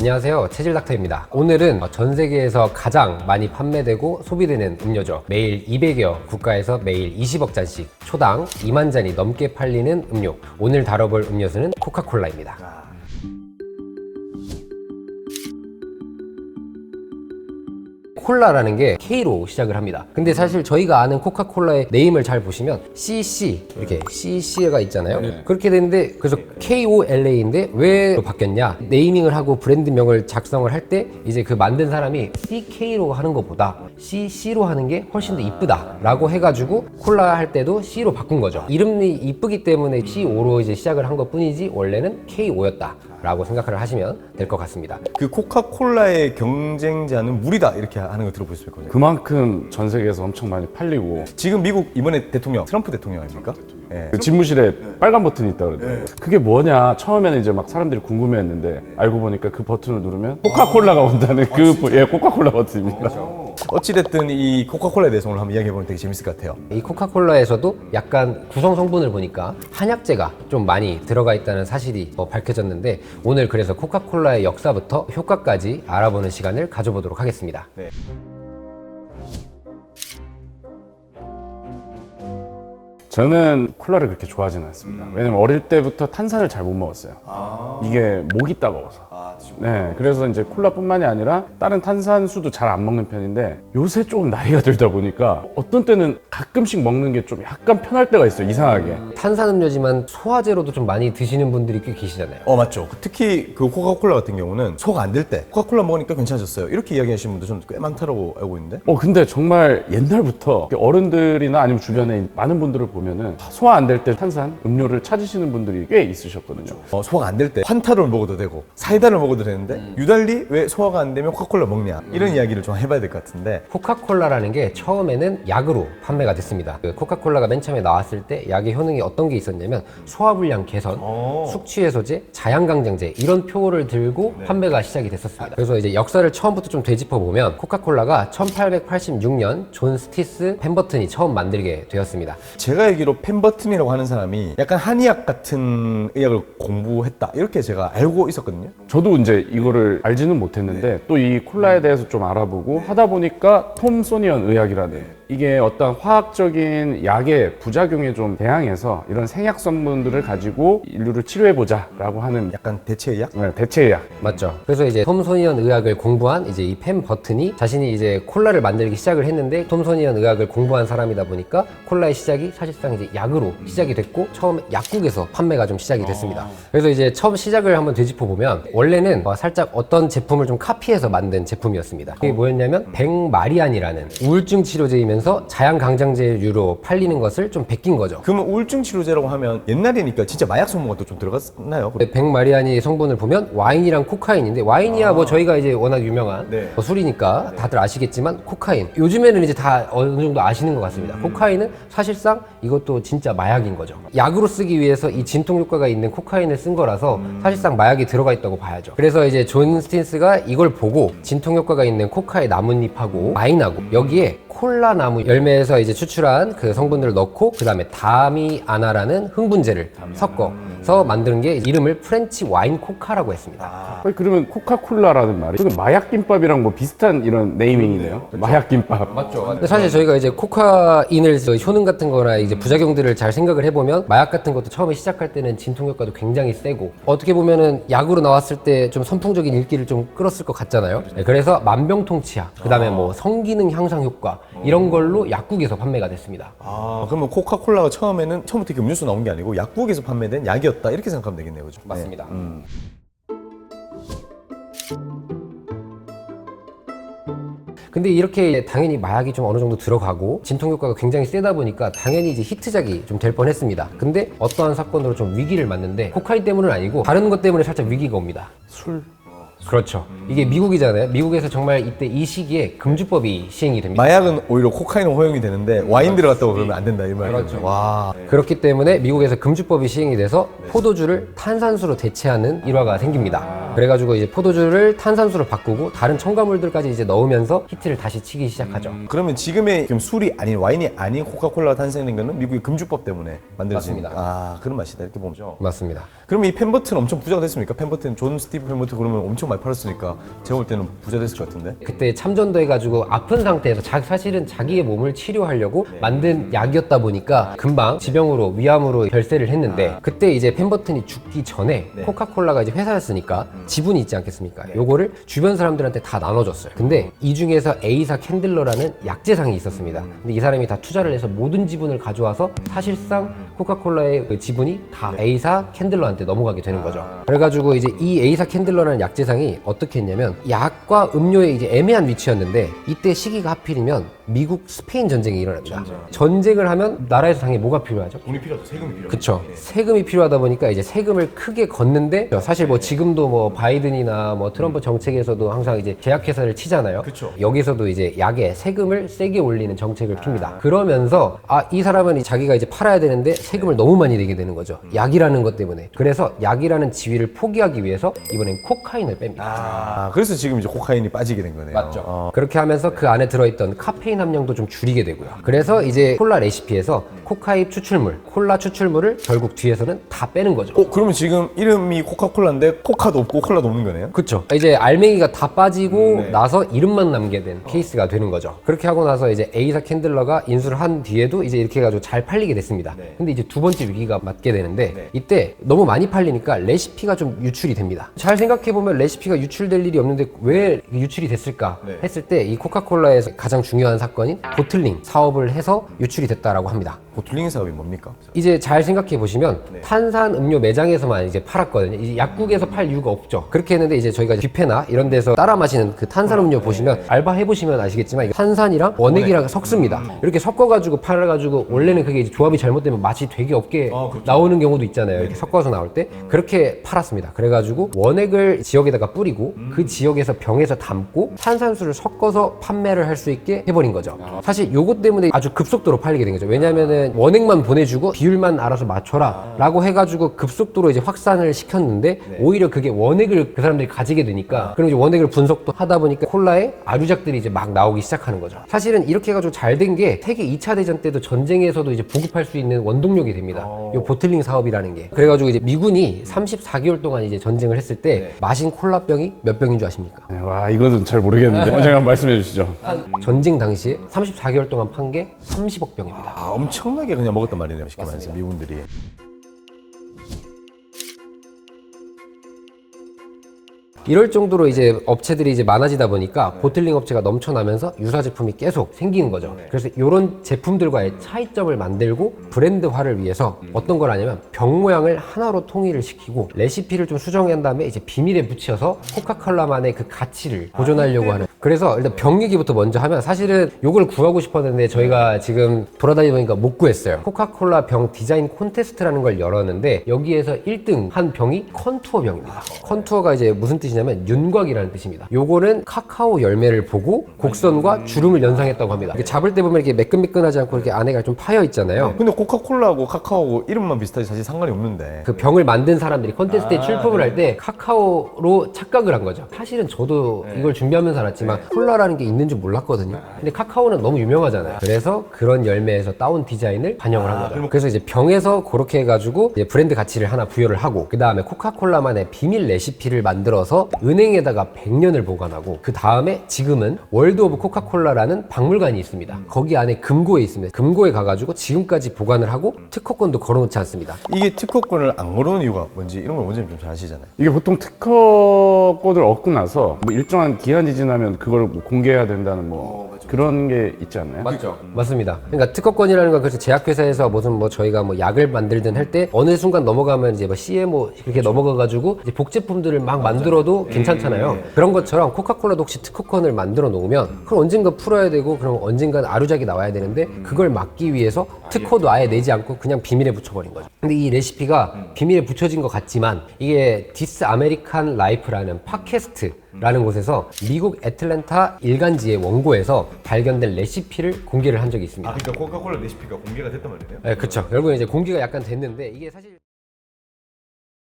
안녕하세요, 체질닥터입니다. 오늘은 전 세계에서 가장 많이 판매되고 소비되는 음료죠. 매일 200여 국가에서 매일 20억 잔씩 초당 2만 잔이 넘게 팔리는 음료. 오늘 다뤄볼 음료수는 코카콜라입니다. 콜라라는 게 K로 시작을 합니다. 근데 사실 저희가 아는 코카콜라의 네임을 잘 보시면 CC 이렇게 CC가 있잖아요. 그렇게 되는데 그래서 KOLA인데 왜 바뀌었냐? 네이밍을 하고 브랜드명을 작성을 할 때 이제 그 만든 사람이 CK로 하는 것보다 CC로 하는 게 훨씬 더 이쁘다라고 해가지고 콜라 할 때도 C로 바꾼 거죠. 이름이 이쁘기 때문에 C5로 이제 시작을 한 것뿐이지 원래는 K5였다. 라고 생각을 하시면 될 것 같습니다. 그 코카콜라의 경쟁자는 물이다 이렇게 하는 거 들어보셨을 거예요. 그만큼 전 세계에서 엄청 많이 팔리고 지금 미국 이번에 대통령 트럼프 대통령 아닙니까? 예. 그 집무실에 빨간 버튼이 있다 그러더라고요. 그게 뭐냐 처음에는 이제 막 사람들이 궁금해했는데 알고 보니까 그 버튼을 누르면 코카콜라가 온다는 코카콜라 버튼입니다. 어찌됐든 이 코카콜라에 대해서 오늘 한번 이야기해보면 되게 재밌을 것 같아요. 이 코카콜라에서도 약간 구성 성분을 보니까 한약재가 좀 많이 들어가 있다는 사실이 밝혀졌는데 오늘 그래서 코카콜라의 역사부터 효과까지 알아보는 시간을 가져보도록 하겠습니다. 네. 저는 콜라를 그렇게 좋아하지는 않습니다. 왜냐면 어릴 때부터 탄산을 잘 못 먹었어요. 이게 목이 따가워서. 네, 그래서 이제 콜라뿐만이 아니라 다른 탄산수도 잘 안 먹는 편인데 요새 조금 나이가 들다 보니까 어떤 때는 가끔씩 먹는 게 좀 약간 편할 때가 있어요, 이상하게. 탄산음료지만 소화제로도 좀 많이 드시는 분들이 꽤 계시잖아요. 맞죠. 특히 그 코카콜라 같은 경우는 소화가 안 될 때 코카콜라 먹으니까 괜찮아졌어요. 이렇게 이야기하시는 분들 저는 꽤 많다고 알고 있는데. 근데 정말 옛날부터 어른들이나 아니면 주변에 많은 분들을 보면은 소화 안 될 때 탄산 음료를 찾으시는 분들이 꽤 있으셨거든요. 소화가 안 될 때 환타를 먹어도 되고 사이다를 먹어도 되는데 유달리 왜 소화가 안 되면 코카콜라 먹냐 이런 이야기를 좀 해봐야 될 것 같은데. 코카콜라라는 게 처음에는 약으로 판매가 됐습니다. 그 코카콜라가 맨 처음에 나왔을 때 약의 효능이 어떤 게 있었냐면 소화불량 개선, 숙취해소제, 자양강장제 이런 표를 들고 판매가 시작이 됐었습니다. 그래서 이제 역사를 처음부터 좀 되짚어 보면 코카콜라가 1886년 존 스티스 펜버튼이 처음 만들게 되었습니다. 제가 알기로 펜버튼이라고 하는 사람이 약간 한의학 같은 의학을 공부했다 이렇게 제가 알고 있었거든요. 저도 이제 이거를 알지는 못했는데 또 이 콜라에 대해서 좀 알아보고 하다 보니까 톰소니언 의학이라는 이게 어떤 화학적인 약의 부작용에 좀 대항해서 이런 생약 성분들을 가지고 인류를 치료해보자 라고 하는 약간 대체의학? 네, 대체의학. 맞죠. 그래서 이제 톰소니언 의학을 공부한 이제 이 펜버튼이 자신이 이제 콜라를 만들기 시작을 했는데 톰소니언 의학을 공부한 사람이다 보니까 콜라의 시작이 사실상 이제 약으로 시작이 됐고 처음에 약국에서 판매가 좀 시작이 됐습니다. 그래서 이제 처음 시작을 한번 되짚어 보면 원래는 살짝 어떤 제품을 좀 카피해서 만든 제품이었습니다. 그게 뭐였냐면 백마리안이라는 우울증 치료제이면서 자양강장제류로 팔리는 것을 좀 베낀 거죠. 그러면 우울증 치료제라고 하면 옛날이니까 진짜 마약 성분가 또 좀 들어갔나요? 백마리안이 성분을 보면 와인이랑 코카인인데 와인이야 뭐 저희가 이제 워낙 유명한 네. 술이니까 다들 아시겠지만 코카인 요즘에는 이제 다 어느 정도 아시는 것 같습니다. 코카인은 사실상 이것도 진짜 마약인 거죠. 약으로 쓰기 위해서 이 진통 효과가 있는 코카인을 쓴 거라서 사실상 마약이 들어가 있다고 봐야죠. 그래서 이제 존 스틴스가 이걸 보고 진통 효과가 있는 코카의 나뭇잎하고 와인하고 여기에 콜라 나무 열매에서 이제 추출한 그 성분들을 넣고 그 다음에 다미아나라는 흥분제를 섞어서 만드는 게 이름을 프렌치 와인 코카라고 했습니다. 그러면 코카콜라라는 말이 마약김밥이랑 뭐 비슷한 이런 네이밍이네요. 마약김밥. 맞죠. 근데 사실 저희가 이제 코카인을 효능 같은 거나 이제 부작용들을 잘 생각을 해보면 마약 같은 것도 처음에 시작할 때는 진통 효과도 굉장히 세고 어떻게 보면은 약으로 나왔을 때 좀 선풍적인 인기를 좀 끌었을 것 같잖아요. 네, 그래서 만병통치약, 그 다음에 뭐 성기능 향상 효과 이런 걸로 약국에서 판매가 됐습니다. 그러면 코카콜라가 처음부터 이렇게 음료수 나온 게 아니고 약국에서 판매된 약이었다 이렇게 생각하면 되겠네요, 그죠? 맞습니다. 근데 이렇게 당연히 마약이 좀 어느 정도 들어가고 진통 효과가 굉장히 세다 보니까 당연히 이제 히트작이 좀 될 뻔했습니다. 근데 어떠한 사건으로 좀 위기를 맞는데 코카인 때문은 아니고 다른 것 때문에 살짝 위기가 옵니다. 술. 그렇죠. 이게 미국이잖아요. 미국에서 정말 이때 이 시기에 금주법이 시행이 됩니다. 마약은 오히려 코카인은 허용이 되는데 와인 들어갔다고 그러면 안 된다 이 말이죠. 그렇죠. 와. 그렇기 때문에 미국에서 금주법이 시행이 돼서 포도주를 탄산수로 대체하는 일화가 생깁니다. 그래가지고 이제 포도주를 탄산수로 바꾸고 다른 첨가물들까지 이제 넣으면서 히트를 다시 치기 시작하죠. 그러면 지금의 지금 술이 아닌 와인이 아닌 코카콜라가 탄생된 거는 미국의 금주법 때문에 만들어진 맞습니다. 그런 맛이다 이렇게 보죠. 맞습니다. 그러면 이 펜버튼 엄청 부자가 됐습니까? 펜버튼 존 스티브 펜버튼 그러면 엄청 많이 팔았으니까 제가 볼 때는 부자 됐을 것 같은데. 그때 참전도 해가지고 아픈 상태에서 사실은 자기의 몸을 치료하려고 만든 약이었다 보니까 금방 지병으로 위암으로 결세를 했는데 그때 이제 펜버튼이 죽기 전에 코카콜라가 이제 회사였으니까 지분이 있지 않겠습니까? 요거를 주변 사람들한테 다 나눠줬어요. 근데 이 중에서 에이사 캔들러라는 약재상이 있었습니다. 근데 이 사람이 다 투자를 해서 모든 지분을 가져와서 사실상 코카콜라의 그 지분이 다 에이사 캔들러한테 넘어가게 되는 거죠. 그래가지고 이제 이 에이사 캔들러라는 약재상이 어떻게 했냐면 약과 음료의 이제 애매한 위치였는데 이때 시기가 하필이면 미국 스페인 전쟁이 일어납니다. 전쟁을 하면 나라에서 당연히 뭐가 필요하죠? 돈이 필요하죠. 세금이 필요하죠. 그쵸. 세금이 필요하다 보니까 이제 세금을 크게 걷는데 사실 뭐 지금도 뭐 바이든이나 뭐 트럼프 정책에서도 항상 이제 제약회사를 치잖아요. 그쵸. 여기서도 이제 약에 세금을 세게 올리는 정책을 핍니다. 그러면서 이 사람은 자기가 이제 팔아야 되는데 세금을 너무 많이 내게 되는 거죠. 약이라는 것 때문에. 그래서 약이라는 지위를 포기하기 위해서 이번엔 코카인을 뺍니다. 그래서 지금 이제 코카인이 빠지게 된 거네요. 맞죠. 그렇게 하면서 그 안에 들어있던 카페인 함량도 좀 줄이게 되고요. 그래서 이제 콜라 레시피에서 코카인 추출물, 콜라 추출물을 결국 뒤에서는 다 빼는 거죠. 그러면 지금 이름이 코카콜라인데 코카도 없고 콜라도 없는 거네요? 그쵸. 이제 알맹이가 다 빠지고 나서 이름만 남게 된 케이스가 되는 거죠. 그렇게 하고 나서 이제 에이사 캔들러가 인수를 한 뒤에도 이제 이렇게 해가지고 잘 팔리게 됐습니다. 근데 이제 두 번째 위기가 맞게 되는데 이때 너무 많이 팔리니까 레시피가 좀 유출이 됩니다. 잘 생각해보면 레시피가 유출될 일이 없는데 왜 유출이 됐을까 했을 때 이 코카콜라에서 가장 중요한 사건인 보틀링 사업을 해서 유출이 됐다라고 합니다. 보틀링 사업이 뭡니까? 이제 잘 생각해 보시면 탄산 음료 매장에서만 이제 팔았거든요. 이제 약국에서 팔 이유가 없죠. 그렇게 했는데 이제 저희가 뷔페나 이런 데서 따라 마시는 그 탄산 음료 보시면 알바 해보시면 아시겠지만 이게 탄산이랑 원액이랑 섞습니다. 이렇게 섞어가지고 팔아가지고 원래는 그게 이제 조합이 잘못되면 맛이 되게 없게 나오는 경우도 있잖아요. 이렇게 섞어서 나올 때 그렇게 팔았습니다. 그래가지고 원액을 지역에다가 뿌리고 그 지역에서 병에서 담고 탄산수를 섞어서 판매를 할 수 있게 해버린 거죠. 사실 요것 때문에 아주 급속도로 팔리게 된 거죠. 왜냐면은 원액만 보내주고 비율만 알아서 맞춰라 라고 해가지고 급속도로 이제 확산을 시켰는데 오히려 그게 원액을 그 사람들이 가지게 되니까 그럼 이제 원액을 분석도 하다 보니까 콜라에 아류작들이 이제 막 나오기 시작하는 거죠. 사실은 이렇게 해가지고 잘 된 게 세계 2차 대전 때도 전쟁에서도 이제 보급할 수 있는 원동력이 됩니다. 요 보틀링 사업이라는 게. 그래가지고 이제 미군이 34개월 동안 이제 전쟁을 했을 때 마신 콜라병이 몇 병인 줄 아십니까? 네, 와 이거는 잘 모르겠는데 원장님 한번 말씀해 주시죠. 전쟁 당시에 34개월 동안 판 게 30억 병입니다. 엄청나게 그냥 먹었단 말이네요. 쉽게 말해서 미군들이. 이럴 정도로 이제 업체들이 이제 많아지다 보니까 보틀링 업체가 넘쳐나면서 유사 제품이 계속 생기는 거죠. 그래서 이런 제품들과의 차이점을 만들고 브랜드화를 위해서 어떤 걸 하냐면 병 모양을 하나로 통일을 시키고 레시피를 좀 수정한 다음에 이제 비밀에 붙여서 코카콜라만의 그 가치를 보존하려고 하는. 그래서 일단 병 얘기부터 먼저 하면 사실은 요걸 구하고 싶었는데 저희가 지금 돌아다니보니까 못 구했어요. 코카콜라 병 디자인 콘테스트라는 걸 열었는데 여기에서 1등 한 병이 컨투어 병입니다. 컨투어가 이제 무슨 뜻이냐면 윤곽이라는 뜻입니다. 요거는 카카오 열매를 보고 곡선과 주름을 연상했다고 합니다. 이렇게 잡을 때 보면 이렇게 매끈매끈하지 않고 이렇게 안에가 좀 파여 있잖아요. 근데 코카콜라하고 카카오하고 이름만 비슷하지 사실 상관이 없는데. 그 병을 만든 사람들이 콘테스트에 출품을 할 때 카카오로 착각을 한 거죠. 사실은 저도 이걸 준비하면서 알았지만 콜라라는 게 있는 줄 몰랐거든요. 근데 카카오는 너무 유명하잖아요. 그래서 그런 열매에서 따온 디자인을 반영을 한 거죠. 그래서 이제 병에서 그렇게 해가지고 이제 브랜드 가치를 하나 부여를 하고 그 다음에 코카콜라만의 비밀 레시피를 만들어서 은행에다가 100년을 보관하고 그 다음에 지금은 월드 오브 코카콜라라는 박물관이 있습니다. 거기 안에 금고에 있습니다. 금고에 가가지고 지금까지 보관을 하고 특허권도 걸어놓지 않습니다. 이게 특허권을 안 걸어놓은 이유가 뭔지 이런 걸 원장님 좀 잘 아시잖아요. 이게 보통 특허권을 얻고 나서 뭐 일정한 기한이 지나면 그걸 뭐 공개해야 된다는 뭐 그런 게 있지 않나요? 맞죠. 맞습니다. 그러니까 특허권이라는 건 그래서 제약회사에서 무슨 뭐 저희가 뭐 약을 만들든 할 때 어느 순간 넘어가면 이제 뭐 CMO 이렇게 넘어가가지고 이제 복제품들을 막 만들어도 괜찮잖아요. 그런 것처럼 코카콜라도 혹시 특허권을 만들어 놓으면 그럼 언젠가 풀어야 되고 그럼 언젠가 아류작이 나와야 되는데 그걸 막기 위해서 특허도 아예 내지 않고 그냥 비밀에 붙여버린 거죠. 근데 이 레시피가 비밀에 붙여진 것 같지만 이게 디스 아메리칸 라이프라는 팟캐스트라는 곳에서 미국 애틀랜타 일간지의 원고에서 발견된 레시피를 공개를 한 적이 있습니다. 그러니까 코카콜라 레시피가 공개가 됐단 말이네요. 네, 그렇죠. 결국엔 이제 공개가 약간 됐는데 이게 사실